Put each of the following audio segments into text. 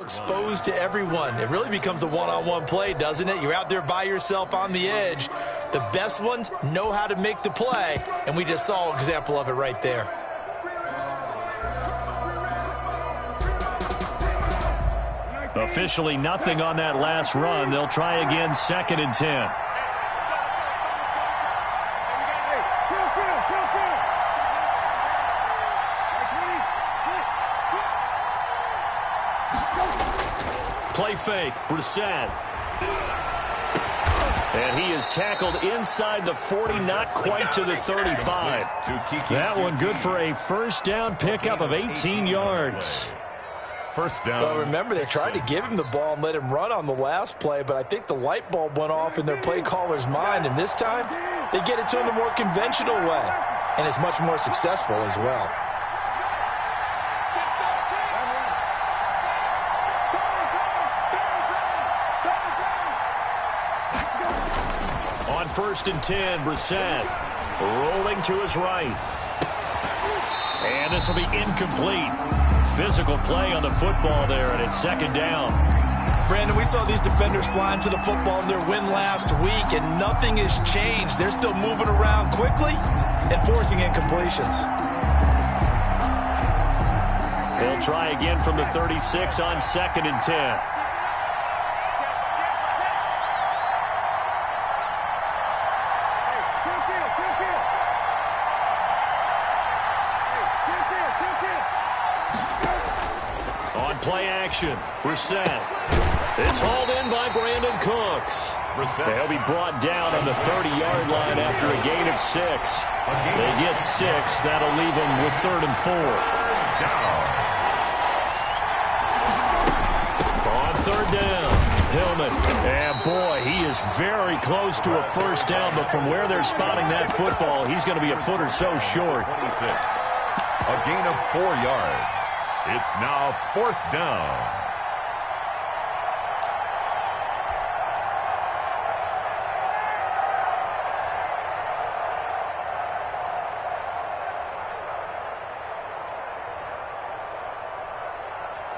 Exposed to everyone. It really becomes a one-on-one play, doesn't it? You're out there by yourself on the edge. The best ones know how to make the play, and we just saw an example of it right there. Officially nothing on that last run. They'll try again, 2nd and 10. Play fake, Brissett. And he is tackled inside the 40, not quite to the 35. That one good for a first down pickup of 18 yards. First down. Well, remember, they tried to give him the ball and let him run on the last play, but I think the light bulb went off in their play caller's mind, and this time they get it to him the more conventional way, and it's much more successful as well. On 1st and 10, Brissett rolling to his right. And this will be incomplete. Physical play on the football there, and it's 2nd down. Brandon, we saw these defenders flying to the football in their win last week, and nothing has changed. They're still moving around quickly and forcing incompletions. They'll try again from the 36 on 2nd and 10. Play action. Brissett. It's hauled in by Brandon Cooks. They'll be brought down on the 30-yard line after a gain of 6. They get 6. That'll leave them with 3rd and 4. On 3rd down, Hillman. And boy, he is very close to a first down, but from where they're spotting that football, he's going to be a foot or so short. 26. A gain of 4 yards. It's now 4th down.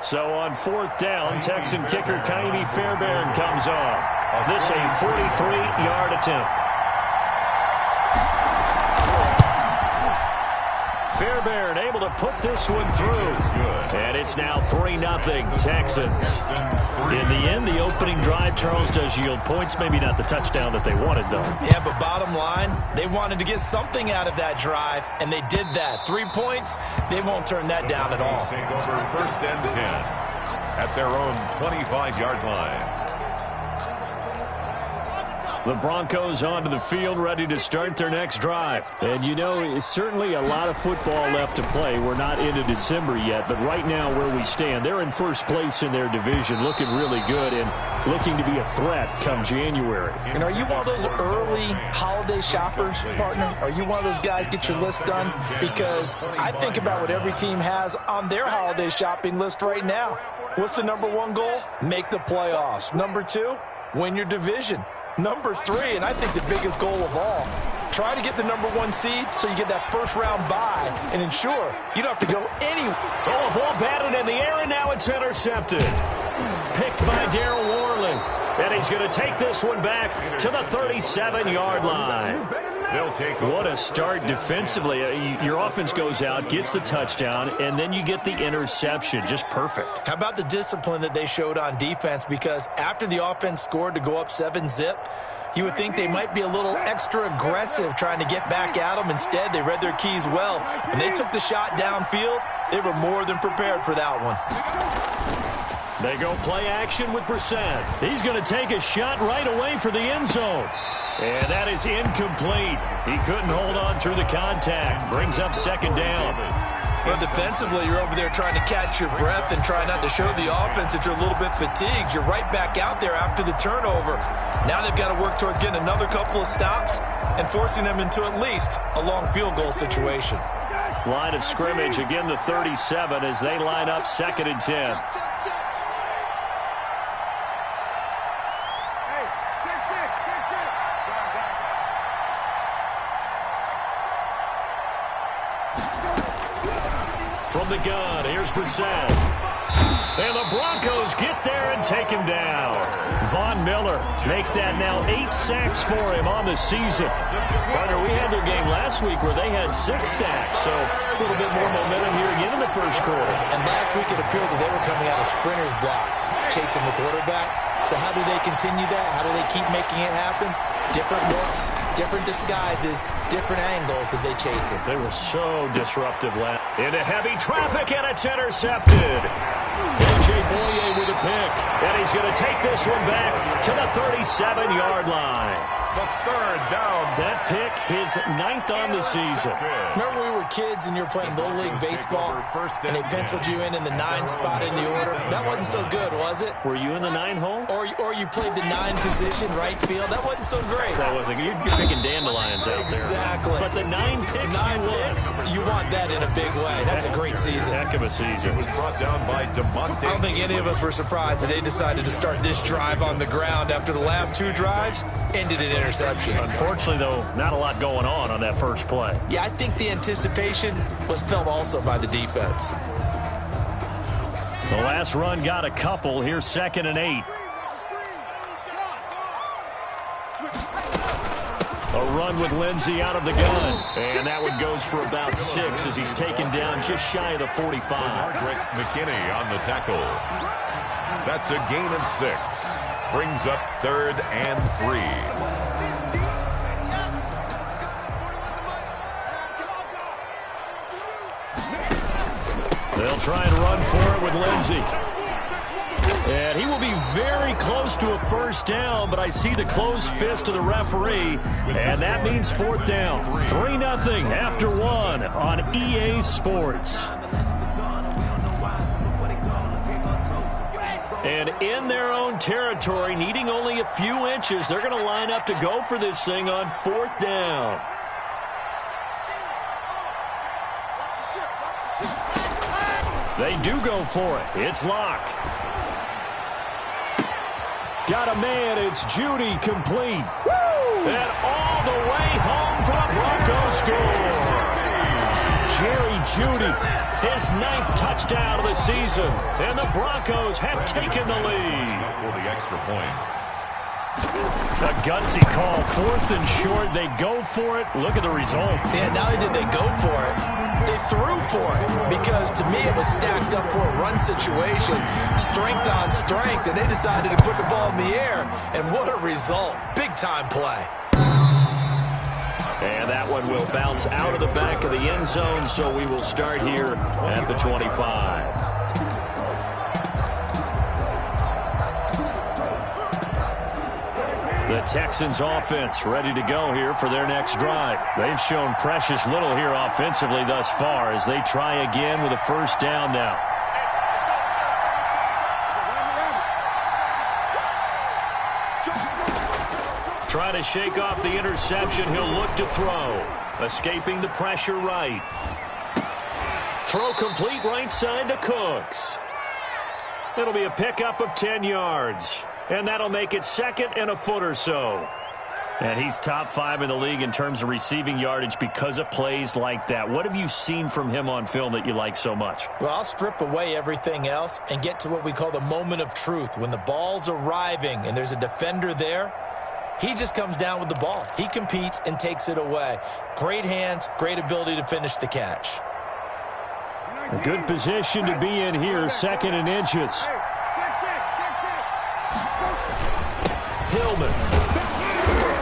So on 4th down, Texan kicker Kaimi Fairbairn comes on. This a 43-yard attempt. Fairbairn able to put this one through. And it's now 3-0 Texans. In the end, the opening drive, Charles, does yield points. Maybe not the touchdown that they wanted, though. Yeah, but bottom line, they wanted to get something out of that drive, and they did that. 3 points, they won't turn that down at all. Take over 1st and 10 at their own 25-yard line. The Broncos onto the field, ready to start their next drive. And, you know, it's certainly a lot of football left to play. We're not into December yet, but right now where we stand, they're in first place in their division, looking really good and looking to be a threat come January. And are you one of those early holiday shoppers, partner? Are you one of those guys get your list done? Because I think about what every team has on their holiday shopping list right now. What's the number 1 goal? Make the playoffs. Number 2, win your division. Number 3, and I think the biggest goal of all, try to get the number 1 seed so you get that first-round bye and ensure you don't have to go anywhere. Oh, a ball batted in the air, and now it's intercepted. Picked by Darryl Worley. And he's going to take this one back to the 37-yard line. What a start defensively. Your offense goes out, gets the touchdown, and then you get the interception. Just perfect. How about the discipline that they showed on defense? Because after the offense scored to go up 7-zip, you would think they might be a little extra aggressive trying to get back at them. Instead, they read their keys well. When they took the shot downfield, they were more than prepared for that one. They go play action with Brissett. He's going to take a shot right away for the end zone. And that is incomplete. He couldn't hold on through the contact. Brings up 2nd down. Well, defensively, you're over there trying to catch your breath and try not to show the offense that you're a little bit fatigued. You're right back out there after the turnover. Now they've got to work towards getting another couple of stops and forcing them into at least a long field goal situation. Line of scrimmage, again the 37 as they line up 2nd and 10. From the gun, here's Brissett. And the Broncos get there and take him down. Von Miller make that now 8 sacks for him on the season. Partner, we had their game last week where they had 6 sacks, so a little bit more momentum here again in the first quarter. And last week it appeared that they were coming out of sprinters blocks, chasing the quarterback. So how do they continue that? How do they keep making it happen? Different looks, different disguises, different angles that they chase him. They were so disruptive last. Into heavy traffic, and it's intercepted. Boye with a pick, and he's going to take this one back to the 37-yard line. The third down. That pick, his 9th on the season. Remember we were kids and you were playing Little League Baseball, and they penciled you in the 9 spot in the order? That wasn't so good, was it? Were you in the 9 hole? Or you played the 9 position, right field? That wasn't so great. That wasn't. You're picking dandelions out there. Exactly. But the 9 picks, 9 picks, you want that in a big way. That's a great season. Heck of a season. It was brought down by DeMonte. I don't think any of us were surprised that they decided to start this drive on the ground after the last 2 drives ended in interceptions. Unfortunately, though, not a lot going on that first play. Yeah, I think the anticipation was felt also by the defense. The last run got a couple. Here's 2nd and 8. A run with Lindsey out of the gun. And that one goes for about 6 as he's taken down just shy of the 45. Margaret McKinney on the tackle. That's a gain of 6. Brings up 3rd and 3. They'll try and run for it with Lindsey. And he will be very close to a first down, but I see the closed fist of the referee, and that means 4th down. 3-0 after 1 on EA Sports. And in their own territory, needing only a few inches, they're going to line up to go for this thing on 4th down. They do go for it. It's Locke. Got a man. It's Judy complete. Woo! And all the way home for the Broncos score. Jerry Judy, his 9th touchdown of the season. And the Broncos have taken the lead. For the extra point. A gutsy call. 4th and short. They go for it. Look at the result. Yeah, not only did they go for it, they threw for it, because to me it was stacked up for a run situation, strength on strength, and they decided to put the ball in the air, and what a result. Big-time play. And that one will bounce out of the back of the end zone, so we will start here at the 25. The Texans offense ready to go here for their next drive. They've shown precious little here offensively thus far as they try again with a first down now. Trying to shake off the interception. He'll look to throw. Escaping the pressure right. Throw complete right side to Cooks. It'll be a pickup of 10 yards. And that'll make it 2nd and a foot or so. And he's top 5 in the league in terms of receiving yardage because of plays like that. What have you seen from him on film that you like so much? Well, I'll strip away everything else and get to what we call the moment of truth. When the ball's arriving and there's a defender there, he just comes down with the ball. He competes and takes it away. Great hands, great ability to finish the catch. A good position to be in here, 2nd and inches. Hillman.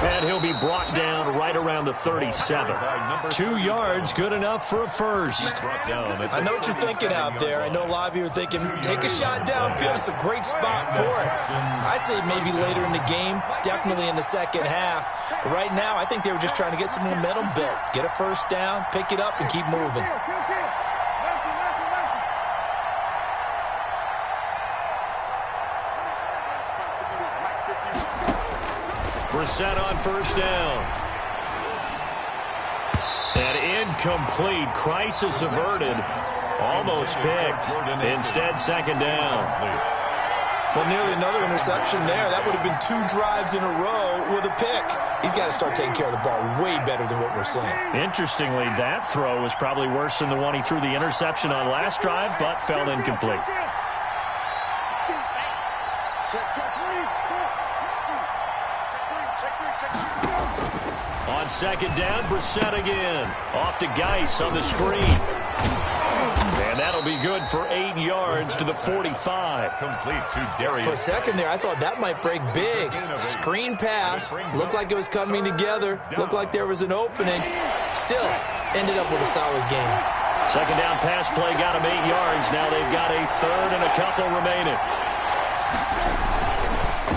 And he'll be brought down right around the 37. 2 yards, good enough for a first. I know what you're thinking out there. I know a lot of you are thinking, take a shot downfield. It's a great spot for it. I'd say maybe later in the game, definitely in the second half. But right now, I think they were just trying to get some momentum built. Get a first down, pick it up, and keep moving. We're set on first down. And incomplete. Crisis averted. Almost picked. Instead, 2nd down. Well, nearly another interception there. That would have been 2 drives in a row with a pick. He's got to start taking care of the ball way better than what we're seeing. Interestingly, that throw was probably worse than the one he threw the interception on last drive, but fell incomplete. On second down, Brissett again. Off to Geis on the screen. And that'll be good for 8 yards to the 45. Complete to Darius. For a second there, I thought that might break big. Screen pass. Looked like it was coming together. Looked like there was an opening. Still, ended up with a solid game. Second down pass play got them 8 yards. Now they've got a third and a couple remaining.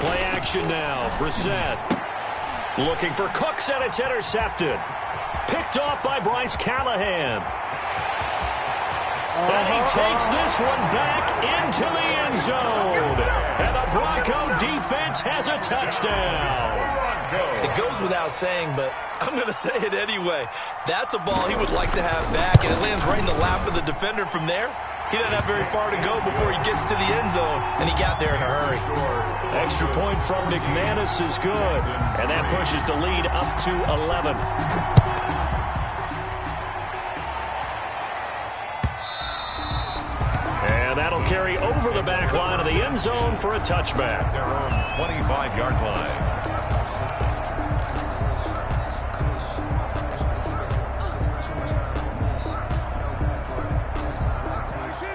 Play action now. Brissett looking for Cooks, and it's intercepted. Picked off by Bryce Callahan. And he takes this one back into the end zone. And the Bronco defense has a touchdown. It goes without saying, but I'm going to say it anyway. That's a ball he would like to have back, and it lands right in the lap of the defender from there. He doesn't have very far to go before he gets to the end zone, and he got there in a hurry. Extra point from McManus is good, and that pushes the lead up to 11. And that'll carry over the back line of the end zone for a touchback. Their own 25-yard line.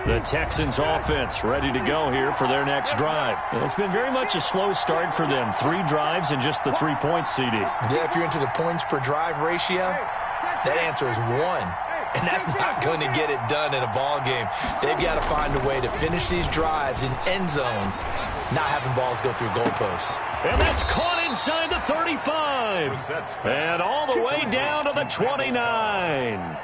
The Texans offense ready to go here for their next drive. It's been very much a slow start for them. 3 drives and just the 3 points, CD. Yeah, if you're into the points per drive ratio, that answer is 1. And that's not going to get it done in a ball game. They've got to find a way to finish these drives in end zones, not having balls go through goalposts. And that's caught inside the 35. And all the way down to the 29.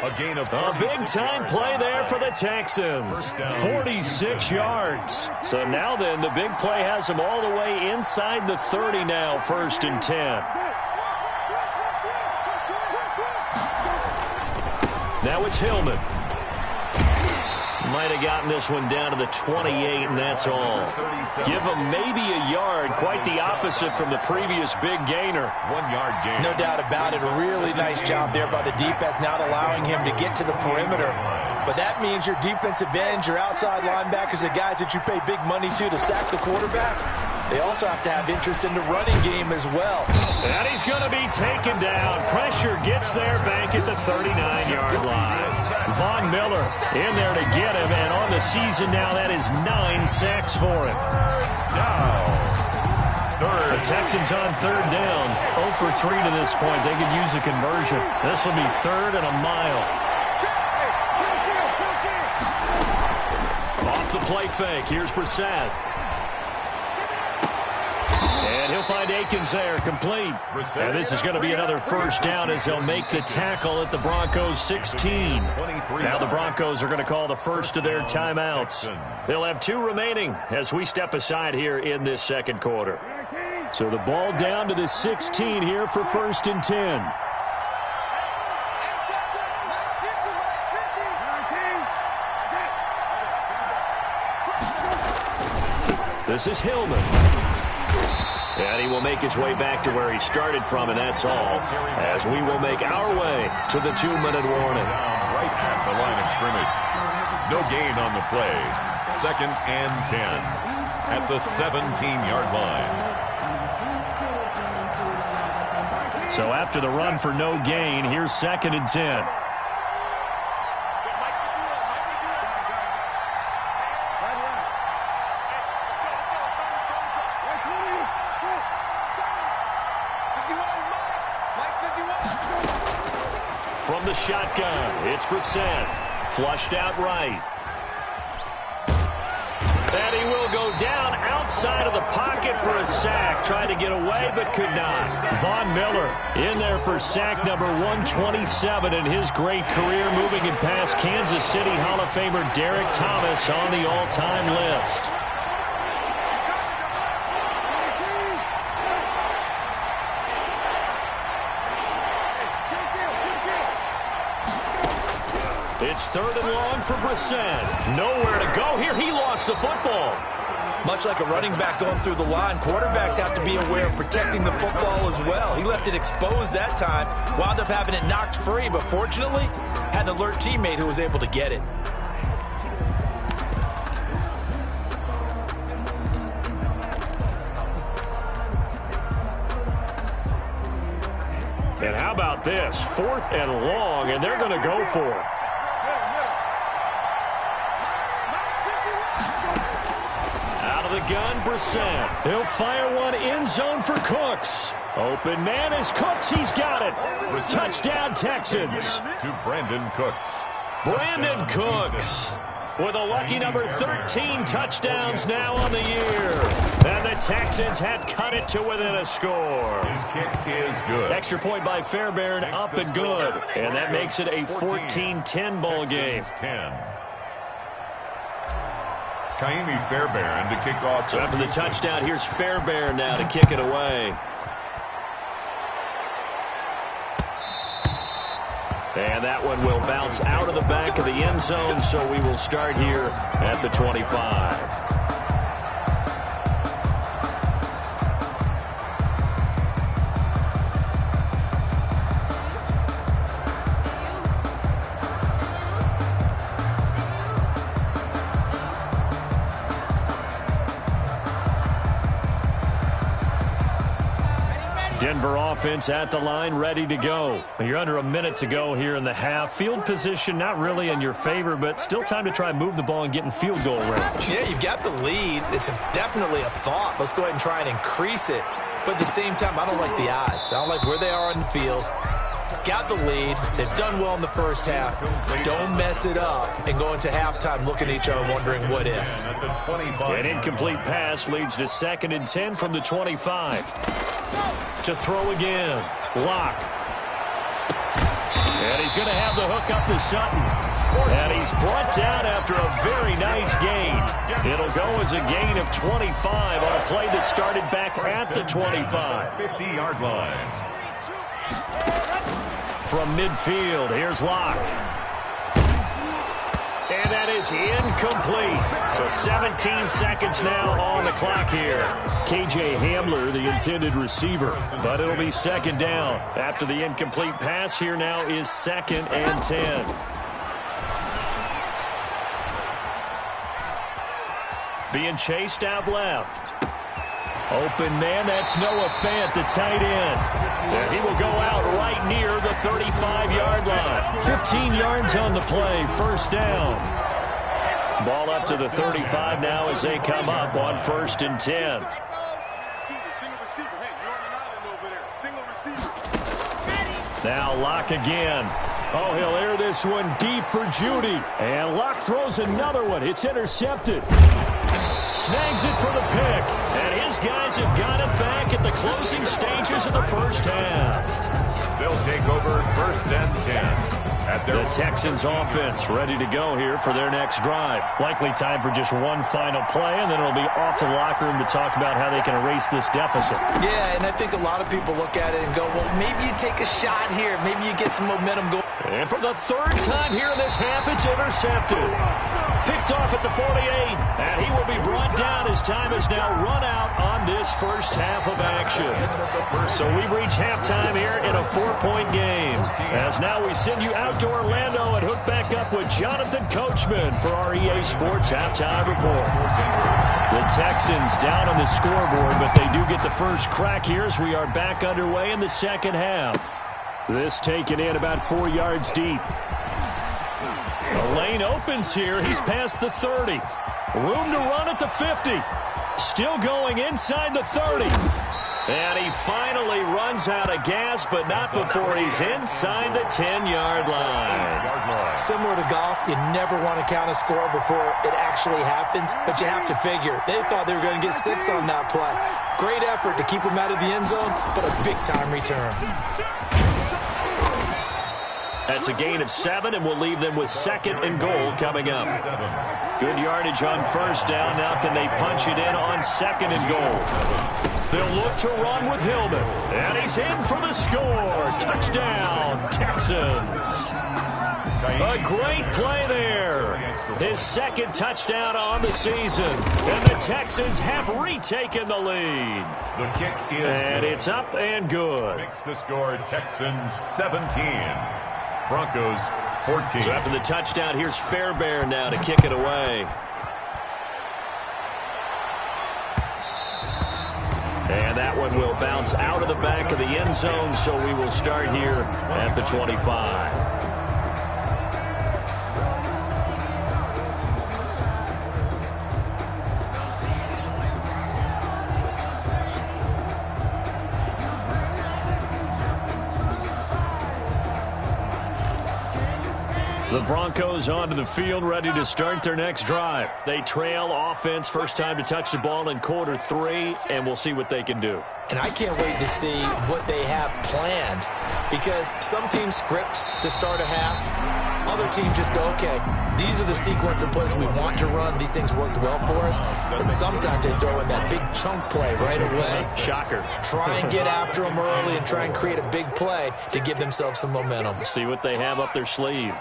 A big-time play there for the Texans. 46 yards. So now then, the big play has them all the way inside the 30 now, 1st and 10. Now it's Hillman. Might have gotten this one down to the 28, and that's all. Give him maybe a yard. Quite the opposite from the previous big gainer. 1 yard gain. No doubt about it. A really nice job there by the defense, not allowing him to get to the perimeter. But that means your defensive ends, your outside linebackers, the guys that you pay big money to sack the quarterback, they also have to have interest in the running game as well. And he's going to be taken down. Pressure gets there back at the 39-yard line. Von Miller in there to get him, and on the season now, that is 9 sacks for him. The Texans on 3rd down, 0 for 3 to this point. They could use a conversion. This will be 3rd and a mile. Off the play fake, here's Brissett. And he'll find Akins there, complete. And this is going to be another 1st down as they'll make the tackle at the Broncos' 16. Now the Broncos are going to call the first of their timeouts. They'll have 2 remaining as we step aside here in this 2nd quarter. So the ball down to the 16 here for 1st and 10. This is Hillman. And he will make his way back to where he started from, and that's all, as we will make our way to the 2-minute warning. Right at the line of scrimmage. No gain on the play. 2nd and 10 at the 17-yard line. So after the run for no gain, here's 2nd and 10. From the shotgun, it's Brissett. Flushed out right. And he will go down outside of the pocket for a sack. Tried to get away, but could not. Von Miller in there for sack number 127 in his great career, moving it past Kansas City Hall of Famer Derek Thomas on the all-time list. It's 3rd and long for Brissett. Nowhere to go here. He lost the football. Much like a running back going through the line, quarterbacks have to be aware of protecting the football as well. He left it exposed that time, wound up having it knocked free, but fortunately, had an alert teammate who was able to get it. And how about this? 4th and long, and they're going to go for it. Out of the gun, Brissett. He'll fire one end zone for Cooks. Open man is Cooks. He's got it. Touchdown, Texans. To Brandon Cooks. Brandon Cooks with a lucky number 13 touchdowns now on the year. And the Texans have cut it to within a score. His kick is good. Extra point by Fairbairn, up and good. And that makes it a 14-10 ball game. 10. Kaimi Fairbairn to kick off. So after the touchdown, here's Fairbairn now to kick it away. And that one will bounce out of the back of the end zone, so we will start here at the 25. Denver offense at the line, ready to go. You're under a minute to go here in the half. Field position not really in your favor, but still time to try and move the ball and get in field goal range. Yeah, you've got the lead. It's definitely a thought. Let's go ahead and try and increase it. But at the same time, I don't like the odds. I don't like where they are on the field. Got the lead. They've done well in the first half. Don't mess it up and go into halftime looking at each other wondering what if. An incomplete pass leads to 2nd and 10 from the 25. To throw again. Locke. And he's going to have the hook up to Sutton. And he's brought down after a very nice gain. It'll go as a gain of 25 on a play that started back at the 25. 50-yard line. From midfield, here's Locke. And that is incomplete. So 17 seconds now on the clock here. KJ Hamler, the intended receiver. But it'll be 2nd down. After the incomplete pass, here now is 2nd and 10. Being chased out left. Open man, that's Noah Fant, the tight end. And he will go out right near the 35-yard line. 15 yards on the play, 1st down. Ball up to the 35 now as they come up on 1st and 10. Now Locke again. Oh, he'll air this one deep for Judy. And Locke throws another one. It's intercepted. Snags it for the pick. And his guys have got it back at the closing stages of the first half. They'll take over 1st and 10. The Texans offense ready to go here for their next drive. Likely time for just one final play, and then it'll be off to the locker room to talk about how they can erase this deficit. Yeah, and I think a lot of people look at it and go, well, maybe you take a shot here. Maybe you get some momentum going. And for the 3rd time here in this half, it's intercepted. Picked off at the 48, and he will be brought down as time is now run out on this first half of action. So we've reached halftime here in a 4-point game. As now we send you out to Orlando and hook back up with Jonathan Coachman for our EA Sports Halftime Report. The Texans down on the scoreboard, but they do get the first crack here as we are back underway in the second half. This taken in about 4 yards deep. The lane opens here. He's past the 30. Room to run at the 50. Still going inside the 30. And he finally runs out of gas, but not before he's inside the 10-yard line. Similar to golf, you never want to count a score before it actually happens, but you have to figure. They thought they were going to get 6 on that play. Great effort to keep him out of the end zone, but a big-time return. That's a gain of 7, and we'll leave them with 2nd and goal coming up. Good yardage on 1st down. Now can they punch it in on 2nd and goal? They'll look to run with Hillman. And he's in for the score. Touchdown, Texans. A great play there. His 2nd touchdown on the season. And the Texans have retaken the lead. The kick is and good. It's up and good. Makes the score Texans 17. Broncos 14. So after the touchdown, here's Fairbairn now to kick it away. And that one will bounce out of the back of the end zone, so we will start here at the 25. The Broncos onto the field, ready to start their next drive. They trail offense, first time to touch the ball in quarter 3, and we'll see what they can do. And I can't wait to see what they have planned, because some teams script to start a half. Other teams just go, okay, these are the sequence of plays we want to run. These things worked well for us. And sometimes they throw in that big chunk play right away. Shocker. Try and get after them early and try and create a big play to give themselves some momentum. See what they have up their sleeve.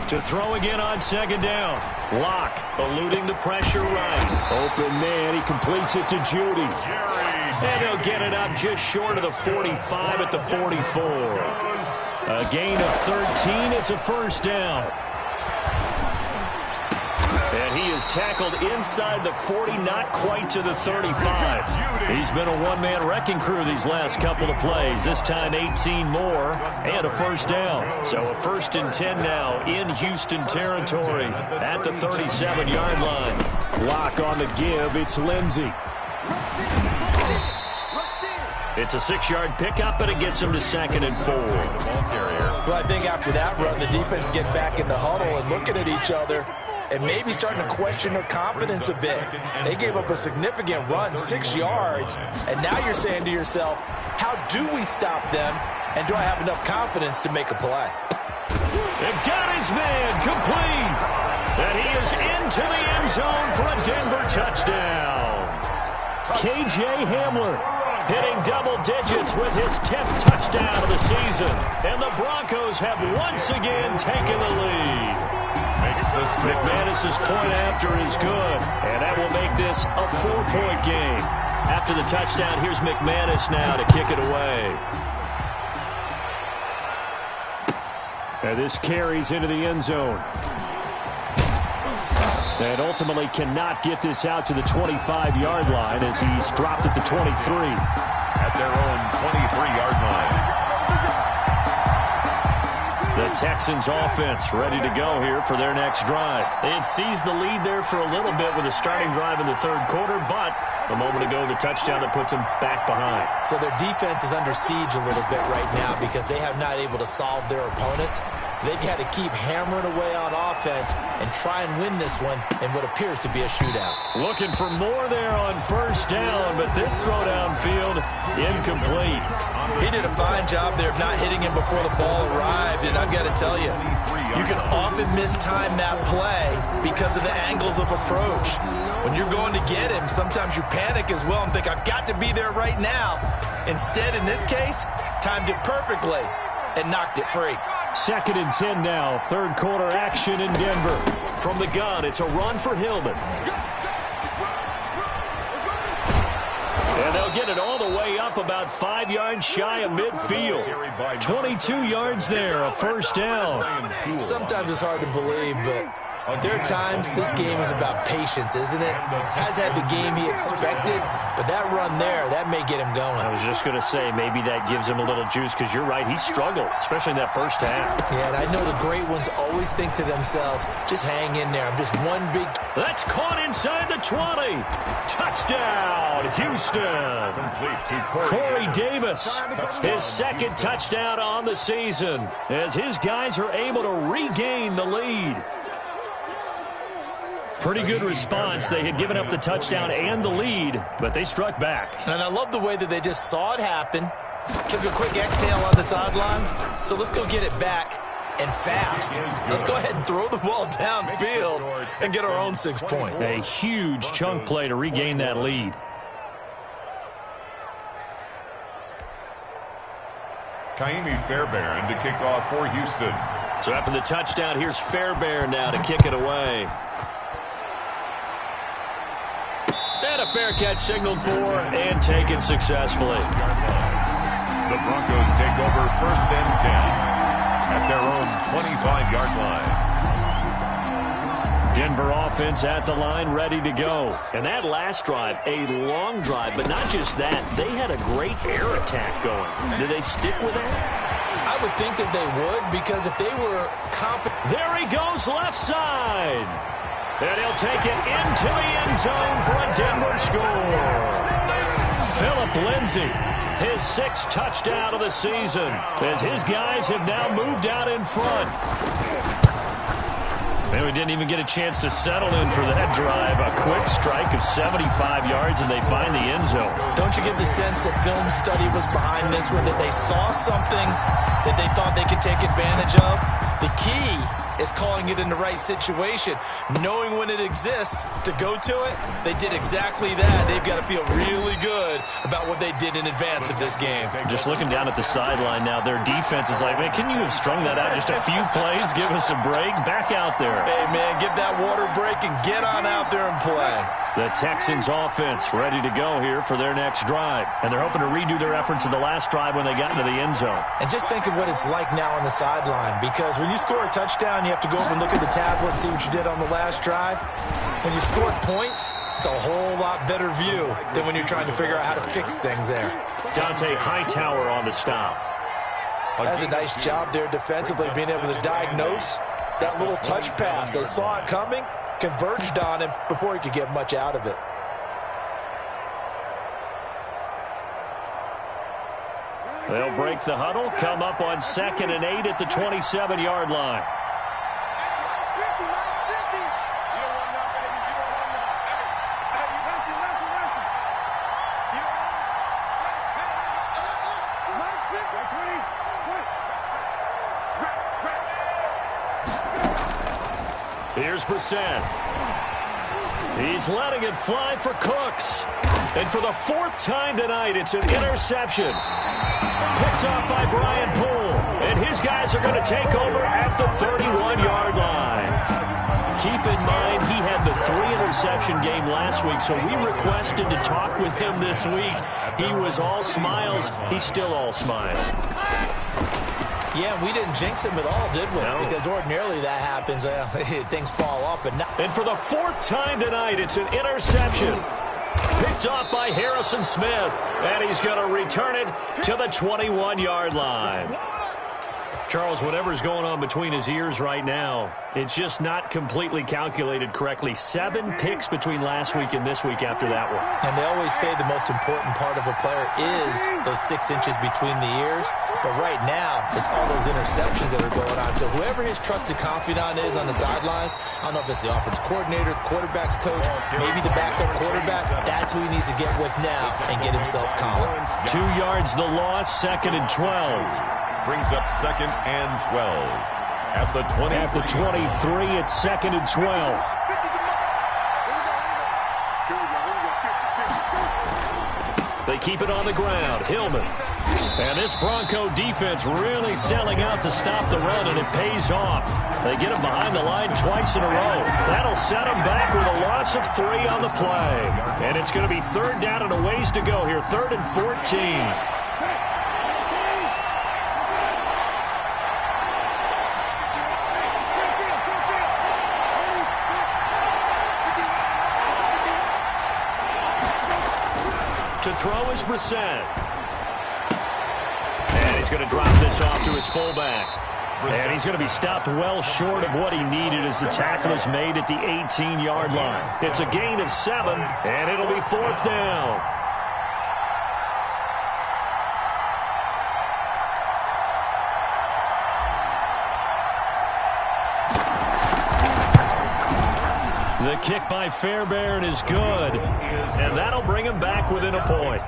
To throw again on second down. Lock eluding the pressure right. Open man. He completes it to Judy. And he'll get it up just short of the 45 at the 44. A gain of 13. It's a first down. And he is tackled inside the 40, not quite to the 35. He's been a one-man wrecking crew these last couple of plays. This time 18 more and a first down. So a 1st and 10 now in Houston territory at the 37-yard line. Lock on the give. It's Lindsey. It's a 6-yard pickup, and it gets him to 2nd and 4. Well, I think after that run, the defense get back in the huddle and looking at each other and maybe starting to question their confidence a bit. They gave up a significant run, 6 yards, and now you're saying to yourself, how do we stop them, and do I have enough confidence to make a play? And got his man complete. And he is into the end zone for a Denver touchdown. K.J. Hamler hitting double digits with his 10th touchdown of the season. And the Broncos have once again taken the lead. McManus's point after is good, and that will make this a 4-point game. After the touchdown, here's McManus now to kick it away. And this carries into the end zone. And ultimately cannot get this out to the 25-yard line as he's dropped at the 23. At their own 23-yard line. The Texans offense ready to go here for their next drive. They had seized the lead there for a little bit with a starting drive in the 3rd quarter, but a moment ago the touchdown that puts them back behind. So their defense is under siege a little bit right now because they have not able to solve their opponents. So they've got to keep hammering away on offense and try and win this one in what appears to be a shootout. Looking for more there on 1st down, but this throw downfield incomplete. He did a fine job there of not hitting him before the ball arrived, and I've got to tell you, you can often mistime that play because of the angles of approach. When you're going to get him, sometimes you panic as well and think, I've got to be there right now. Instead, in this case, timed it perfectly and knocked it free. 2nd and 10 now, 3rd quarter action in Denver. From the gun, it's a run for Hillman. And they'll get it all the way up about 5 yards shy of midfield. 22 yards there, a first down. Sometimes it's hard to believe, but there are times this game is about patience, isn't it? Has had the game he expected, but that run there, that may get him going. I was just going to say, maybe that gives him a little juice, because you're right, he struggled, especially in that first half. Yeah, and I know the great ones always think to themselves, just hang in there. I'm just one big... That's caught inside the 20. Touchdown, Houston. Corey Davis, his 2nd touchdown on the season, as his guys are able to regain the lead. Pretty good response. They had given up the touchdown and the lead, but they struck back. And I love the way that they just saw it happen, took a quick exhale on the sidelines. So let's go get it back and fast. Let's go ahead and throw the ball downfield and get our own 6 points. A huge chunk play to regain that lead. Kaimi Fairbairn to kick off for Houston. So after the touchdown, here's Fairbairn now to kick it away. And a fair catch signaled for and taken successfully. The Broncos take over 1st and 10 at their own 25-yard line. Denver offense at the line, ready to go. And that last drive, a long drive, but not just that. They had a great air attack going. Did they stick with that? I would think that they would, because if they were competent. There he goes, left side. And he'll take it into the end zone for a Denver score. Phillip Lindsay, his 6th touchdown of the season, as his guys have now moved out in front. And we didn't even get a chance to settle in for that drive. A quick strike of 75 yards, and they find the end zone. Don't you get the sense that film study was behind this one, that they saw something that they thought they could take advantage of? The key is calling it in the right situation, knowing when it exists to go to it. They did exactly that. They've got to feel really good about what they did in advance of this game. Just looking down at the sideline now, their defense is like, man, can you have strung that out just a few plays? Give us a break. Back out there. Hey, man, give that water break and get on out there and play. The Texans offense ready to go here for their next drive. And they're hoping to redo their efforts in the last drive when they got into the end zone. And just think of what it's like now on the sideline, because when you score a touchdown, you have to go over and look at the tablet and see what you did on the last drive. When you score points, it's a whole lot better view than when you're trying to figure out how to fix things there. Dante Hightower on the stop. That's a nice job there defensively, being able to diagnose that little touch pass. They saw it coming, converged on him before he could get much out of it. They'll break the huddle, come up on 2nd and 8 at the 27-yard line. Here's Brissett. He's letting it fly for Cooks. And for the 4th time tonight, it's an interception. Picked off by Brian Poole. And his guys are going to take over at the 31-yard line. Keep in mind, he had the 3-interception game last week, so we requested to talk with him this week. He was all smiles. He's still all smile. Yeah, we didn't jinx him at all, did we? No. Because ordinarily that happens. Things fall off, but not. And for the 4th time tonight, it's an interception. Picked off by Harrison Smith. And he's going to return it to the 21-yard line. Charles, whatever's going on between his ears right now, it's just not completely calculated correctly. 7 picks between last week and this week after that one. And they always say the most important part of a player is those 6 inches between the ears. But right now, it's all those interceptions that are going on. So whoever his trusted confidant is on the sidelines, I don't know if it's the offensive coordinator, the quarterback's coach, maybe the backup quarterback, that's who he needs to get with now and get himself calm. 2 yards the loss, 2nd and 12. Brings up 2nd and 12. At the 20. At the 23, it's 2nd and 12. They keep it on the ground. Hillman. And this Bronco defense really selling out to stop the run, and it pays off. They get him behind the line twice in a row. That'll set him back with a loss of 3 on the play. And it's going to be 3rd down and a ways to go here. 3rd and 14. To throw is Brissett. And he's going to drop this off to his fullback. And he's going to be stopped well short of what he needed as the tackle is made at the 18-yard line. It's a gain of 7, and it'll be 4th down. The kick by Fairbairn is good, and that'll bring him back within a point.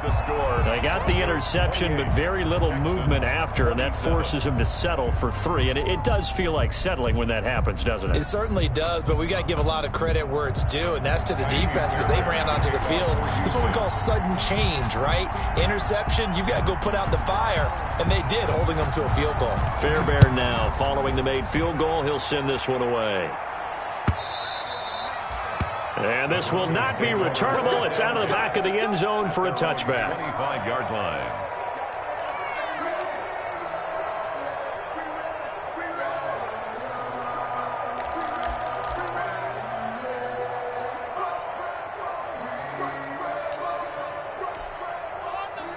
They got the interception, but very little movement after, and that forces him to settle for 3. And it does feel like settling when that happens, doesn't it? It certainly does, but we got to give a lot of credit where it's due, and that's to the defense because they ran onto the field. This is what we call sudden change, right? Interception, you got to go put out the fire, and they did, holding them to a field goal. Fairbairn now following the made field goal. He'll send this one away. And this will not be returnable. It's out of the back of the end zone for a touchback. 25-yard line.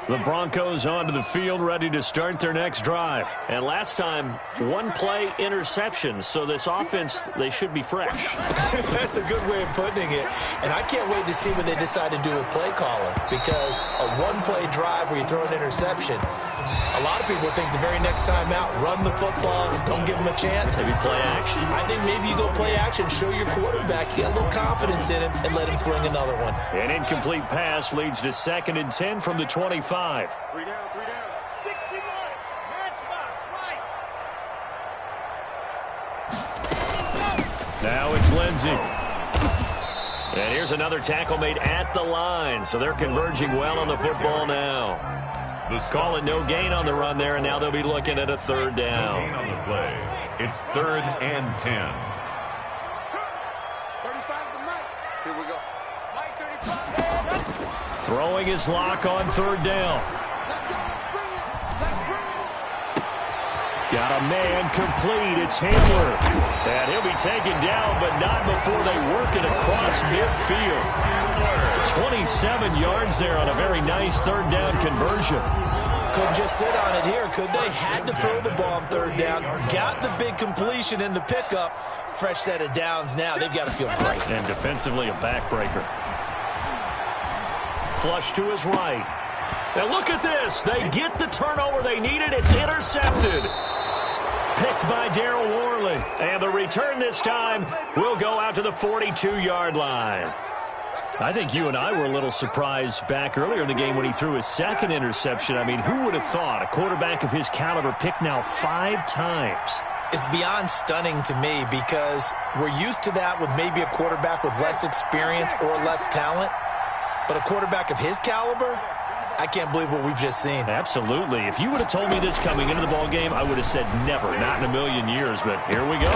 The Broncos onto the field, ready to start their next drive. And last time, one play interception. So this offense, they should be fresh. That's a good way of putting it. And I can't wait to see what they decide to do with play calling. Because a one-play drive where you throw an interception, a lot of people think the very next time out, run the football, don't give them a chance. Maybe play action. I think maybe you go play action, show your quarterback, you get a little confidence in him, and let him fling another one. An incomplete pass leads to 2nd and 10 from the 25. 3 down. 61. Matchbox, right. Now it's Lindsey. And here's another tackle made at the line. So they're converging well on the football now. Call it no gain on the run there, and now they'll be looking at a 3rd down. Gain on the play. It's 3rd and 10. 35 to Mike. Here we go. Mike 35. Throwing his lock on 3rd down. Let's go. Let's bring it. Let's bring it. Got a man complete. It's Handler. And he'll be taken down, but not before they work it across midfield. 27 yards there on a very nice 3rd down conversion. Couldn't just sit on it here, could they? Had to throw the ball on 3rd down. Got the big completion in the pickup. Fresh set of downs now. They've got to feel great. And defensively, a backbreaker. Flush to his right. And look at this. They get the turnover they needed. It's intercepted. Picked by Darryl Worley. And the return this time will go out to the 42-yard line. I think you and I were a little surprised back earlier in the game when he threw his 2nd interception. I mean, who would have thought a quarterback of his caliber picked now 5 times? It's beyond stunning to me because we're used to that with maybe a quarterback with less experience or less talent. But a quarterback of his caliber, I can't believe what we've just seen. Absolutely. If you would have told me this coming into the ball game, I would have said never, not in a million years. But here we go.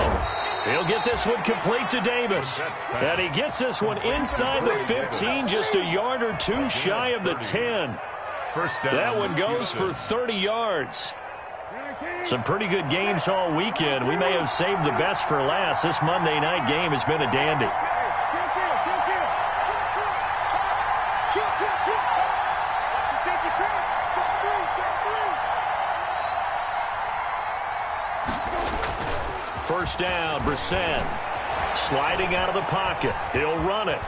He'll get this one complete to Davis. And he gets this one inside the 15, just a yard or 2 shy of the 10. First down. That one goes for 30 yards. Some pretty good games all weekend. We may have saved the best for last. This Monday night game has been a dandy. First down, Brissett. Sliding out of the pocket. He'll run it.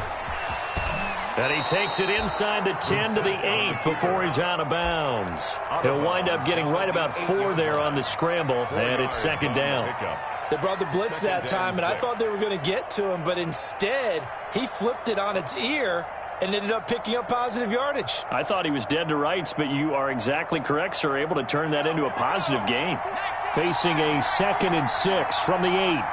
And he takes it inside the 10 to the 8 before he's out of bounds. He'll wind up getting right about 4 there on the scramble, and it's 2nd down. They brought the blitz that time, and I thought they were going to get to him, but instead he flipped it on its ear and ended up picking up positive yardage. I thought he was dead to rights, but you are exactly correct, sir, able to turn that into a positive gain. Facing a 2nd and 6 from the 8.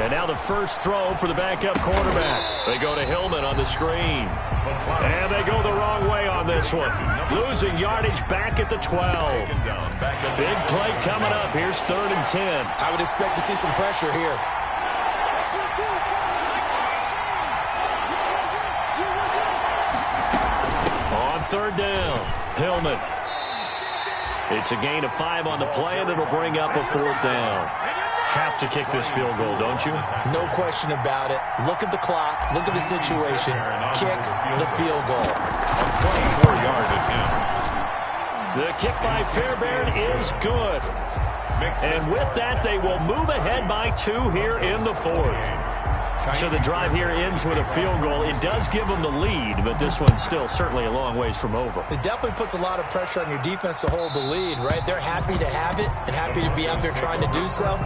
And now the first throw for the backup quarterback. They go to Hillman on the screen. And they go the wrong way on this one. Losing yardage back at the 12. Big play coming up. Here's 3rd and 10. I would expect to see some pressure here. On 3rd down, Hillman. It's a gain of 5 on the play, and it'll bring up a 4th down. Have to kick this field goal, don't you? No question about it. Look at the clock. Look at the situation. Kick the field goal. A 24-yard attempt. The kick by Fairbairn is good. And with that, they will move ahead by 2 here in the 4th. So the drive here ends with a field goal. It does give them the lead, but this one's still certainly a long ways from over. It definitely puts a lot of pressure on your defense to hold the lead, right? They're happy to have it and happy to be out there trying to do so.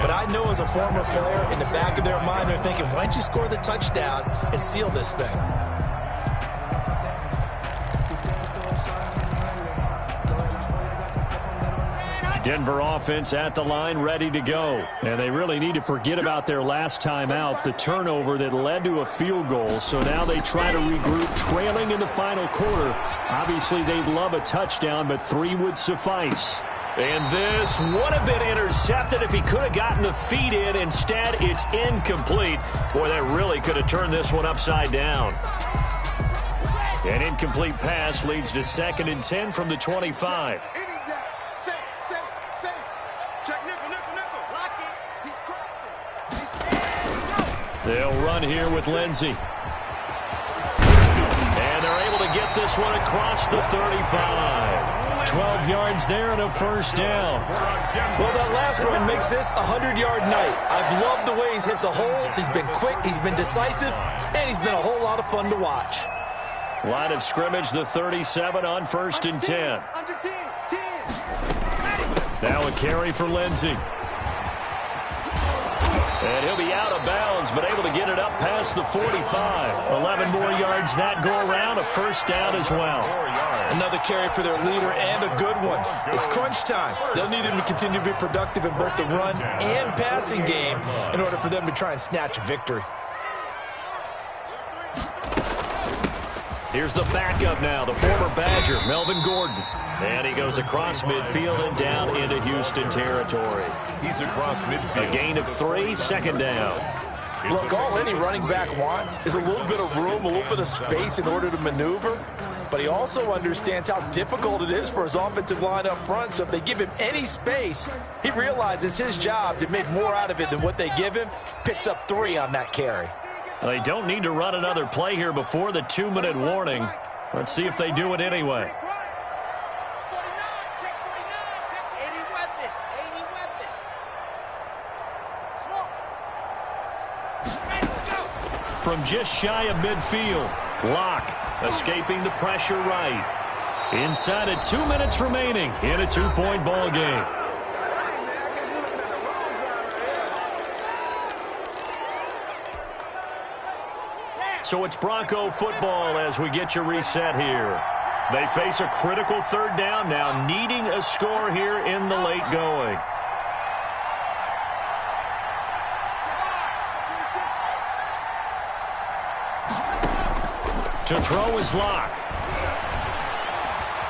But I know as a former player, in the back of their mind, they're thinking, why don't you score the touchdown and seal this thing? Denver offense at the line, ready to go. And they really need to forget about their last time out, the turnover that led to a field goal. So now they try to regroup, trailing in the final quarter. Obviously, they'd love a touchdown, but 3 would suffice. And this would have been intercepted if he could have gotten the feet in. Instead, it's incomplete. Boy, that really could have turned this one upside down. An incomplete pass leads to 2nd and 10 from the 25. Check nickel. Lock it. He's They'll run here with Lindsey. And they're able to get this one across the 35. 12 yards there and a first down. Well, that last run makes this a 100-yard night. I've loved the way he's hit the holes. He's been quick, he's been decisive, and he's been a whole lot of fun to watch. Line of scrimmage, the 37 on 1st and 10. Now a carry for Lindsey. And he'll be out of bounds, but able to get it up past the 45. 11 more yards that go around, a first down as well. Another carry for their leader and a good one. It's crunch time. They'll need him to continue to be productive in both the run and passing game in order for them to try and snatch a victory. Here's the backup now, the former Badger, Melvin Gordon. And he goes across midfield and down into Houston territory. He's across midfield. A gain of 3, second down. Look, all any running back wants is a little bit of room, a little bit of space in order to maneuver. But he also understands how difficult it is for his offensive line up front. So if they give him any space, he realizes his job to make more out of it than what they give him. Picks up 3 on that carry. They don't need to run another play here before the 2-minute warning. Let's see if they do it anyway. From just shy of midfield, Locke escaping the pressure right. Inside of 2 minutes remaining in a 2-point ball game. So it's Bronco football as we get you reset here. They face a critical third down now, needing a score here in the late going. To throw is Locke.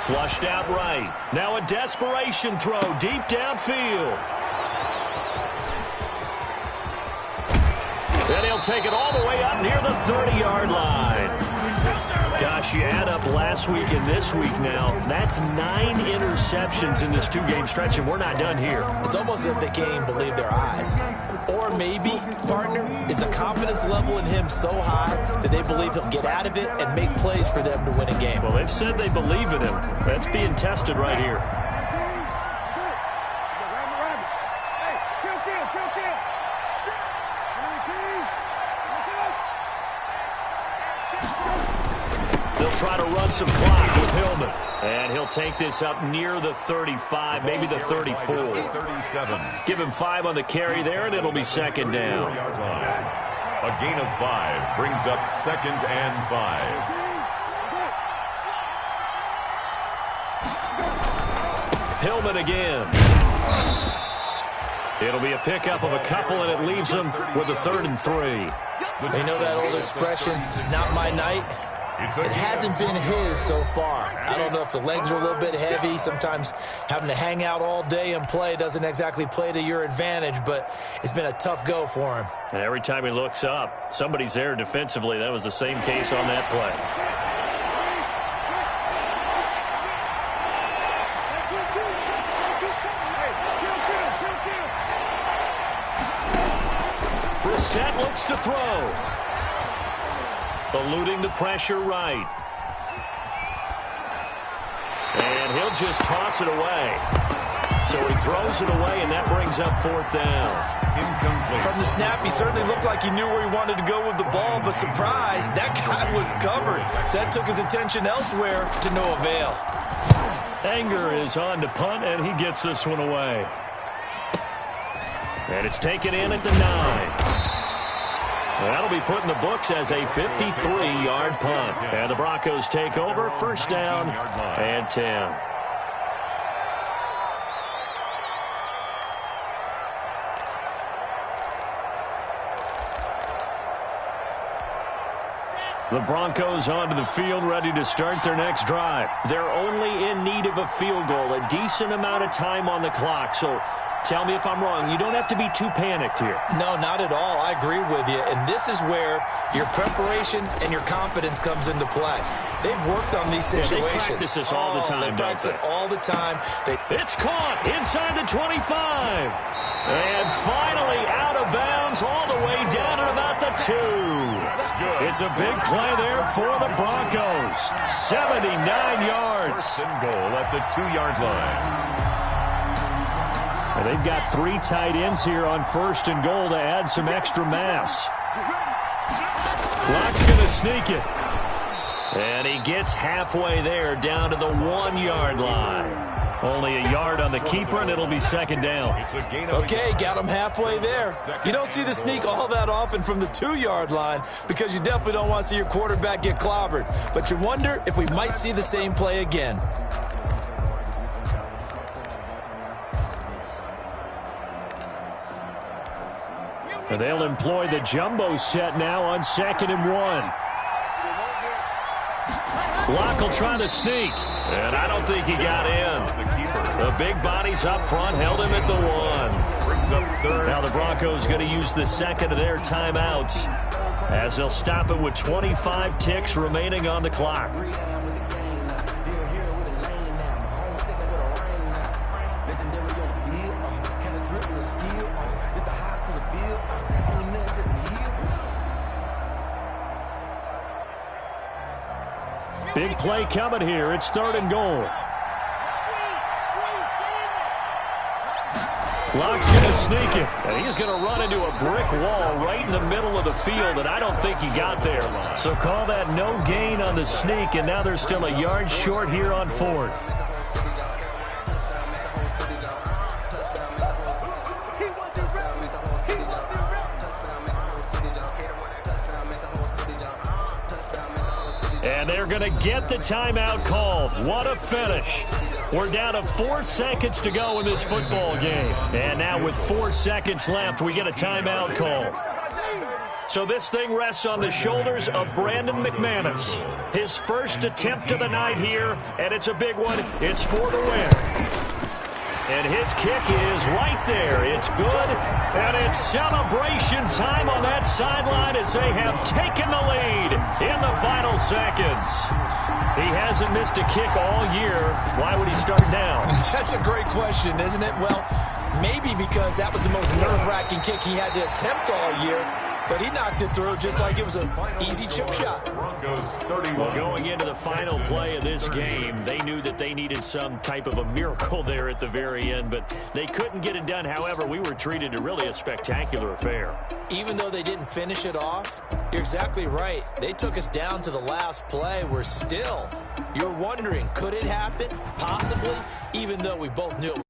Flushed out right. Now a desperation throw deep downfield. And he'll take it all the way up near the 30-yard line. Gosh, you add up last week and this week now. That's 9 interceptions in this 2-game stretch, and we're not done here. It's almost as if they can't even believe their eyes. Or maybe, partner, is the confidence level in him so high that they believe he'll get out of it and make plays for them to win a game. Well, they've said they believe in him. That's being tested right here. They'll try to run some clock with Hillman. And he'll take this up near the 35, maybe the 34. 37. Give him 5 on the carry there, and it'll be second down. A gain of 5 brings up 2nd and 5. Hillman again. It'll be a pickup of a couple, and it leaves them with a 3rd and 3. They know that old expression, it's not my night. It hasn't been his so far. I don't know if the legs are a little bit heavy. Sometimes having to hang out all day and play doesn't exactly play to your advantage, but it's been a tough go for him. And every time he looks up, somebody's there defensively. That was the same case on that play. Brissett looks to throw. Eluding the pressure right. And he'll just toss it away. So he throws it away, and that brings up 4th down. Incomplete. From the snap, he certainly looked like he knew where he wanted to go with the ball, but surprise, that guy was covered. So that took his attention elsewhere to no avail. Anger is on to punt, and he gets this one away. And it's taken in at the 9. That'll be put in the books as a 53-yard punt. And the Broncos take over, 1st down and 10. The Broncos onto the field, ready to start their next drive. They're only in need of a field goal, a decent amount of time on the clock. So tell me if I'm wrong. You don't have to be too panicked here. No, not at all. I agree with you. And this is where your preparation and your confidence comes into play. They've worked on these situations. Yeah, they practice this all the time, They practice it all the time. It's caught inside the 25. And finally out of bounds all the way down at about the 2. It's a big play there for the Broncos. 79 yards. First and goal at the 2-yard line. And they've got 3 tight ends here on first and goal to add some extra mass. Clock's going to sneak it. And he gets halfway there down to the 1-yard line. Only a yard on the keeper, and it'll be second down. Okay, got him halfway there. You don't see the sneak all that often from the 2-yard line because you definitely don't want to see your quarterback get clobbered. But you wonder if we might see the same play again. And they'll employ the jumbo set now on 2nd and 1. Locke will try to sneak, and I don't think he got in. The big bodies up front held him at the 1. Now the Broncos going to use the second of their timeouts as they'll stop it with 25 ticks remaining on the clock. Big play coming here. It's 3rd and goal. Locke's going to sneak it. And he's going to run into a brick wall right in the middle of the field, and I don't think he got there. So call that no gain on the sneak, and now they're still a yard short here on 4th. And they're going to get the timeout called. What a finish. We're down to 4 seconds to go in this football game. And now with 4 seconds left, we get a timeout call. So this thing rests on the shoulders of Brandon McManus. His first attempt of the night here, and it's a big one. It's for the win. And his kick is right there. It's good, and it's celebration time on that sideline as they have taken the lead in the final seconds. He hasn't missed a kick all year. Why would he start now? That's a great question, isn't it? Well, maybe because that was the most nerve-wracking kick he had to attempt all year. But he knocked it through just like it was an easy chip shot. Well, going into the final play of this game, they knew that they needed some type of a miracle there at the very end, but they couldn't get it done. However, we were treated to really a spectacular affair. Even though they didn't finish it off, you're exactly right. They took us down to the last play. We're still, you're wondering, could it happen? Possibly, even though we both knew it